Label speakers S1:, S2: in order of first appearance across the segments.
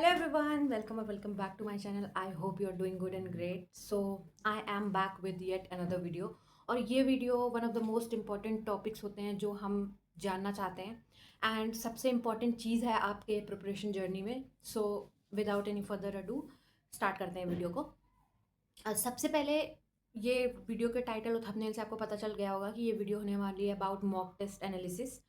S1: Hello everyone, welcome or welcome back to my channel. I hope you are doing good and great. So I am back with yet another video. और ये video one of the most important topics होते हैं जो हम जानना चाहते हैं and सबसे इम्पॉर्टेंट चीज़ है आपके प्रिपरेशन जर्नी में. So without any further ado start करते हैं वीडियो को. सबसे पहले ये वीडियो के टाइटल और थंबनेल से आपको पता चल गया होगा कि ये वीडियो होने वाली है अबाउट मॉक टेस्ट एनालिसिस.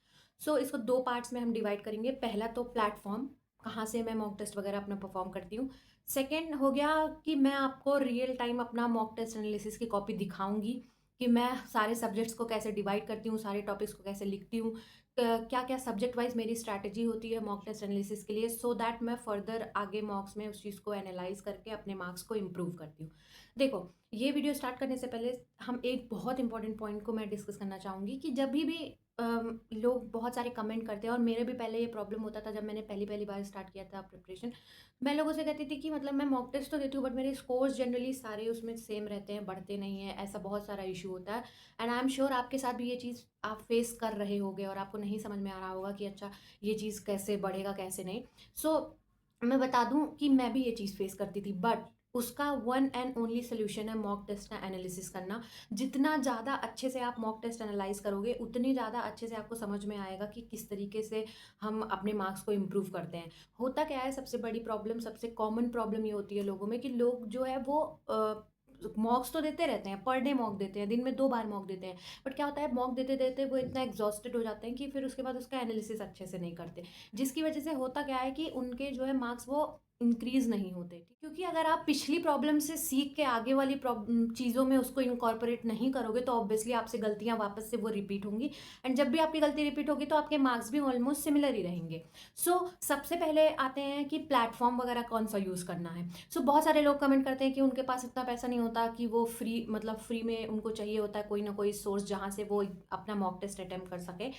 S1: सो इसको दो पार्ट्स में हम डिवाइड करेंगे. पहला तो प्लेटफॉर्म, कहाँ से मैं मॉक टेस्ट वगैरह अपना परफॉर्म करती हूँ. सेकंड हो गया कि मैं आपको रियल टाइम अपना मॉक टेस्ट एनालिसिस की कॉपी दिखाऊंगी कि मैं सारे सब्जेक्ट्स को कैसे डिवाइड करती हूँ, सारे टॉपिक्स को कैसे लिखती हूँ, क्या क्या सब्जेक्ट वाइज मेरी स्ट्रैटेजी होती है मॉक टेस्ट एनालिसिस के लिए, सो दैट मैं फर्दर आगे मॉक्स में उस चीज़ को एनालाइज करके अपने मार्क्स को इम्प्रूव करती हूँ. देखो, ये वीडियो स्टार्ट करने से पहले हम एक बहुत इंपॉर्टेंट पॉइंट को मैं डिस्कस करना चाहूँगी कि जब भी लोग बहुत सारे कमेंट करते हैं, और मेरे भी पहले ये प्रॉब्लम होता था जब मैंने पहली बार स्टार्ट किया था प्रिपरेशन. मैं लोगों से कहती थी कि मतलब मैं मॉक टेस्ट तो देती हूँ बट मेरे स्कोर्स जनरली सारे उसमें सेम रहते हैं, बढ़ते नहीं हैं, ऐसा बहुत सारा इशू होता है. एंड आई एम श्योर आपके साथ भी ये चीज़ आप फेस कर रहे होगे और आपको नहीं समझ में आ रहा होगा कि अच्छा ये चीज़ कैसे बढ़ेगा कैसे नहीं. सो मैं बता दूं कि मैं भी ये चीज़ फेस करती थी, बट उसका वन एंड ओनली सोल्यूशन है मॉक टेस्ट का एनालिसिस करना. जितना ज़्यादा अच्छे से आप मॉक टेस्ट एनालाइज करोगे उतनी ज़्यादा अच्छे से आपको समझ में आएगा कि किस तरीके से हम अपने मार्क्स को इम्प्रूव करते हैं. होता क्या है, सबसे बड़ी प्रॉब्लम, सबसे कॉमन प्रॉब्लम ये होती है लोगों में कि लोग जो है वो मॉक्स तो देते रहते हैं, पर डे मॉक देते हैं, दिन में 2 बार मॉक देते हैं. बट क्या होता है, मॉक देते देते वो इतना एग्जॉस्टेड हो जाते हैं कि फिर उसके बाद उसका एनालिसिस अच्छे से नहीं करते, जिसकी वजह से होता क्या है कि उनके जो है मार्क्स वो इंक्रीज नहीं होते. क्योंकि अगर आप पिछली प्रॉब्लम से सीख के आगे वाली चीज़ों में उसको इनकॉर्पोरेट नहीं करोगे तो ऑब्वियसली आपसे गलतियां वापस से वो रिपीट होंगी. एंड जब भी आपकी गलती रिपीट होगी तो आपके मार्क्स भी ऑलमोस्ट सिमिलर ही रहेंगे. सो सबसे पहले आते हैं कि प्लेटफॉर्म वगैरह कौन सा यूज़ करना है. सो बहुत सारे लोग कमेंट करते हैं कि उनके पास इतना पैसा नहीं होता कि वो फ्री में उनको चाहिए होता है कोई ना कोई सोर्स जहाँ से वो अपना मॉक टेस्ट अटेम्प्ट कर सके.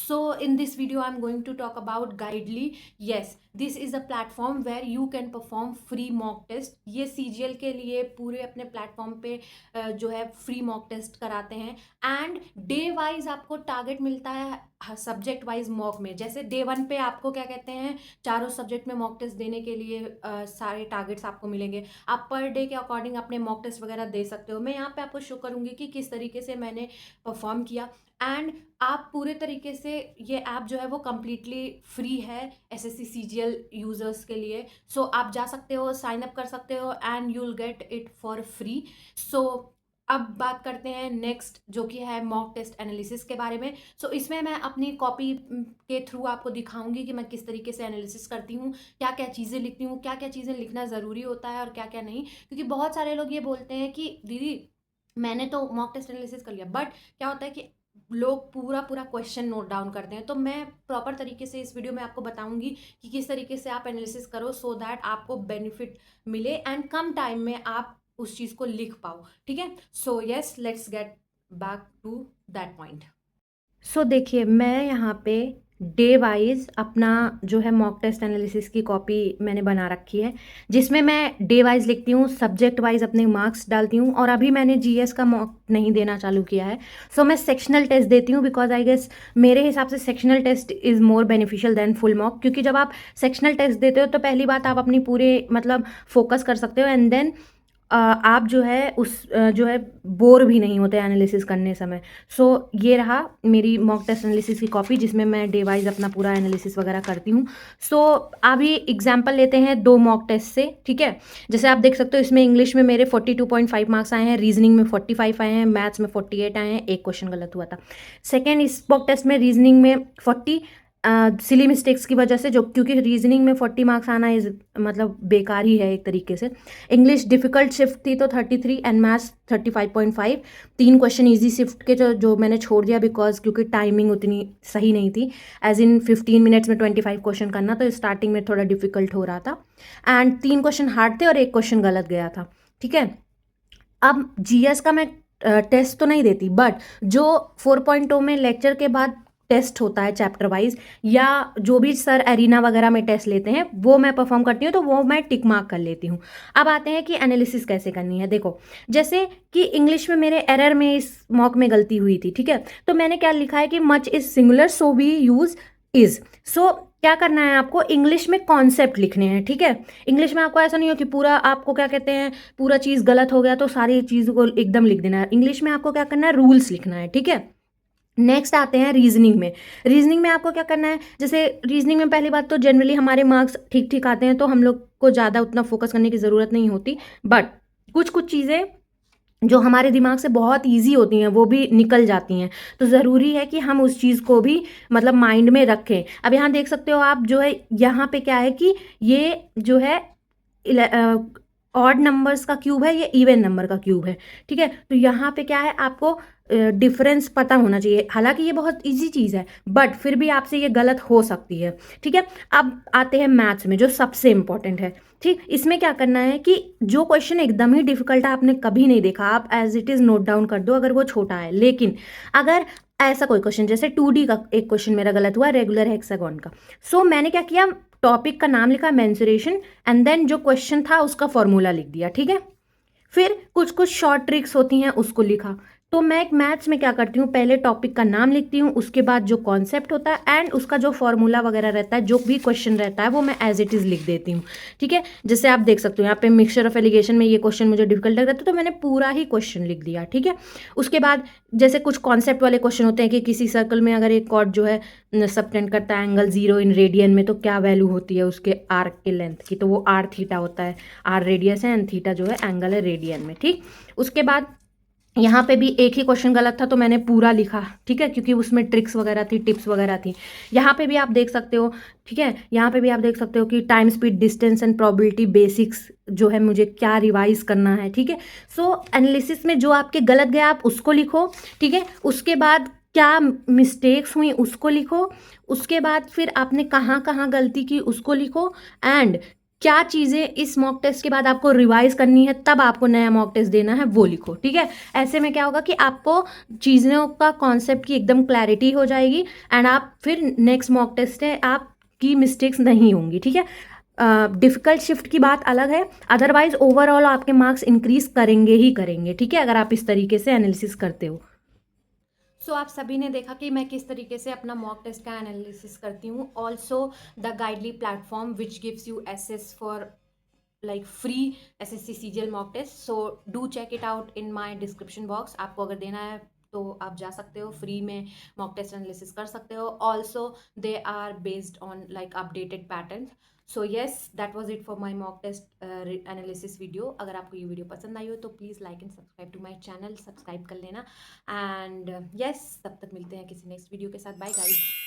S1: So in this video I am going to talk about Guidely. Yes, this is a platform where you can perform free mock test. ये CGL के लिए पूरे अपने प्लेटफॉर्म पे जो है फ्री मॉक टेस्ट कराते हैं. एंड डे वाइज आपको टारगेट मिलता है सब्जेक्ट वाइज मॉक में. जैसे डे 1 पे आपको क्या कहते हैं, चारों सब्जेक्ट में मॉक टेस्ट देने के लिए सारे टारगेट्स आपको मिलेंगे. आप पर डे के अकॉर्डिंग अपने मॉक टेस्ट वगैरह दे सकते हो. मैं यहाँ पे आपको शो करूँगी कि किस तरीके से मैंने परफॉर्म किया. एंड आप पूरे तरीके से, ये ऐप जो है वो कम्प्लीटली फ्री है SSC CGL यूज़र्स के लिए. सो आप जा सकते हो, साइन अप कर सकते हो and you will get it for free. So अब बात करते हैं नेक्स्ट, जो कि है मॉक टेस्ट एनालिसिस के बारे में. सो इसमें मैं अपनी कॉपी के थ्रू आपको दिखाऊंगी कि मैं किस तरीके से एनालिसिस करती हूँ, क्या क्या चीज़ें लिखती हूँ, क्या क्या चीज़ें लिखना ज़रूरी होता है और क्या क्या नहीं. क्योंकि बहुत सारे लोग ये बोलते हैं कि दीदी मैंने तो मॉक टेस्ट एनालिसिस कर लिया, बट क्या होता है कि लोग पूरा क्वेश्चन नोट डाउन करते हैं. तो मैं प्रॉपर तरीके से इस वीडियो में आपको बताऊंगी कि किस तरीके से आप एनालिसिस करो सो दैट आपको बेनिफिट मिले एंड कम टाइम में आप उस चीज़ को लिख पाओ. ठीक है. So yes, let's get back to that point. So देखिए, मैं यहाँ पे डे वाइज अपना जो है मॉक टेस्ट एनालिसिस की कॉपी मैंने बना रखी है, जिसमें मैं डे वाइज लिखती हूँ, सब्जेक्ट वाइज अपने मार्क्स डालती हूँ. और अभी मैंने GS का मॉक नहीं देना चालू किया है. सो मैं सेक्शनल टेस्ट देती हूँ बिकॉज आई गेस मेरे हिसाब से sectional test is more beneficial than full mock. क्योंकि जब आप सेक्शनल टेस्ट देते हो तो पहली बात आप अपनी पूरे मतलब फोकस कर सकते हो एंड देन आप जो है जो है बोर भी नहीं होते एनालिसिस करने समय. सो ये रहा मेरी मॉक टेस्ट एनालिसिस की कॉपी, जिसमें मैं डे वाइज अपना पूरा एनालिसिस वगैरह करती हूँ. सो अभी एग्जांपल लेते हैं 2 मॉक टेस्ट से. ठीक है. जैसे आप देख सकते हो, इसमें इंग्लिश में मेरे 42.5 मार्क्स आए हैं, रीजनिंग में 45 आए हैं, मैथ्स में 48 आए हैं, एक क्वेश्चन गलत हुआ था. सेकेंड, इस मॉक टेस्ट में रीजनिंग में 40 सिली मिस्टेक्स की वजह से, जो क्योंकि रीजनिंग में 40 मार्क्स आना इज मतलब बेकार ही है एक तरीके से. इंग्लिश डिफिकल्ट शिफ्ट थी तो 33 and maths 35.5. 3 question easy shift के जो मैंने छोड़ दिया बिकॉज क्योंकि टाइमिंग उतनी सही नहीं थी. एज इन 15 मिनट्स में 25 क्वेश्चन करना, तो स्टार्टिंग में थोड़ा डिफिकल्ट हो रहा था. एंड 3 क्वेश्चन हार्ड थे और एक क्वेश्चन गलत गया था. ठीक है. अब GS का मैं टेस्ट तो नहीं देती, बट जो 4.0 में लेक्चर के बाद टेस्ट होता है चैप्टर वाइज, या जो भी सर एरिना वगैरह में टेस्ट लेते हैं वो मैं परफॉर्म करती हूँ, तो वो मैं टिक मार्क कर लेती हूँ. अब आते हैं कि एनालिसिस कैसे करनी है. देखो, जैसे कि इंग्लिश में मेरे एरर में इस मॉक में गलती हुई थी. ठीक है. तो मैंने क्या लिखा है कि much is singular so we use is. So क्या करना है आपको, इंग्लिश में कॉन्सेप्ट लिखने हैं, ठीक है। इंग्लिश में आपको ऐसा नहीं हो कि पूरा आपको क्या कहते हैं, पूरा चीज़ गलत हो गया तो सारी चीज़ को एकदम लिख देना है। इंग्लिश में आपको क्या करना है, रूल्स लिखना है, ठीक है। नेक्स्ट आते हैं रीजनिंग में। रीजनिंग में आपको क्या करना है, जैसे रीजनिंग में पहली बात तो जनरली हमारे मार्क्स ठीक ठीक आते हैं, तो हम लोग को ज़्यादा उतना फोकस करने की ज़रूरत नहीं होती, बट कुछ कुछ चीज़ें जो हमारे दिमाग से बहुत ईजी होती हैं वो भी निकल जाती हैं, तो ज़रूरी है कि हम उस चीज़ को भी मतलब माइंड में रखें। अब यहाँ देख सकते हो आप, जो है यहाँ पे क्या है कि ये जो है ऑड नंबर्स का क्यूब है, ये इवन नंबर का क्यूब है, ठीक है। तो यहाँ पे क्या है, आपको डिफरेंस पता होना चाहिए। हालांकि ये बहुत इजी चीज़ है, बट फिर भी आपसे ये गलत हो सकती है, ठीक है। अब आते हैं मैथ्स में, जो सबसे इंपॉर्टेंट है, ठीक। इसमें क्या करना है कि जो क्वेश्चन एकदम ही डिफिकल्ट है, आपने कभी नहीं देखा, आप as it is note down कर दो अगर वो छोटा है। लेकिन अगर ऐसा कोई क्वेश्चन, जैसे 2D का एक क्वेश्चन मेरा गलत हुआ, रेगुलर हेक्सागोन का, सो मैंने क्या किया, टॉपिक का नाम लिखा मेंसुरेशन, एंड देन जो क्वेश्चन था उसका फॉर्मूला लिख दिया, ठीक है। फिर कुछ कुछ शॉर्ट ट्रिक्स होती हैं उसको लिखा। तो मैं मैथ्स में क्या करती हूँ, पहले टॉपिक का नाम लिखती हूँ, उसके बाद जो कॉन्सेप्ट होता है एंड उसका जो फॉर्मूला वगैरह रहता है, जो भी क्वेश्चन रहता है वो मैं एज इट इज़ लिख देती हूँ, ठीक है। जैसे आप देख सकते हो यहाँ पे मिक्सचर ऑफ एलिगेशन में ये क्वेश्चन मुझे डिफिकल्ट लग रहा था, तो मैंने पूरा ही क्वेश्चन लिख दिया, ठीक है। उसके बाद जैसे कुछ कॉन्सेप्ट वाले क्वेश्चन होते हैं कि किसी सर्कल में अगर एक कॉर्ड जो है सबटेंड करता है एंगल 0 इन रेडियन में, तो क्या वैल्यू होती है उसके आर्क के लेंथ की, तो वो आर थीटा होता है। आर रेडियस है एंड थीटा जो है एंगल है रेडियन में, ठीक। उसके बाद यहाँ पे भी एक ही क्वेश्चन गलत था तो मैंने पूरा लिखा, ठीक है, क्योंकि उसमें ट्रिक्स वगैरह थी, टिप्स वगैरह थी। यहाँ पे भी आप देख सकते हो, ठीक है, यहाँ पे भी आप देख सकते हो कि time, speed, distance and probability basics जो है मुझे क्या रिवाइज करना है, ठीक है। सो एनालिसिस में जो आपके गलत गया आप उसको लिखो, ठीक है। उसके बाद क्या मिस्टेक्स हुई उसको लिखो, उसके बाद फिर आपने कहाँ कहाँ गलती की उसको लिखो, एंड क्या चीज़ें इस मॉक टेस्ट के बाद आपको रिवाइज करनी है, तब आपको नया मॉक टेस्ट देना है, वो लिखो, ठीक है। ऐसे में क्या होगा कि आपको चीज़ों का कॉन्सेप्ट की एकदम क्लैरिटी हो जाएगी, एंड आप फिर नेक्स्ट मॉक टेस्ट है आपकी मिस्टेक्स नहीं होंगी, ठीक है। डिफ़िकल्ट शिफ्ट की बात अलग है, अदरवाइज ओवरऑल आपके मार्क्स इंक्रीज करेंगे ही करेंगे, ठीक है, अगर आप इस तरीके से एनालिसिस करते हो। सो आप सभी ने देखा कि मैं किस तरीके से अपना मॉक टेस्ट का एनालिसिस करती हूँ। Also the Guidely platform which gives you access for like free SSC CGL mock test, so do check it out in my description box। आपको अगर देना है तो आप जा सकते हो, फ्री में मॉक टेस्ट एनालिसिस कर सकते हो। Also they are based on like updated pattern. So yes, that was it for my mock test analysis video. अगर आपको ये वीडियो पसंद आई हो तो please like and subscribe to my channel, subscribe कर लेना। एंड येस, तब तक मिलते हैं किसी नेक्स्ट वीडियो के साथ। Bye guys.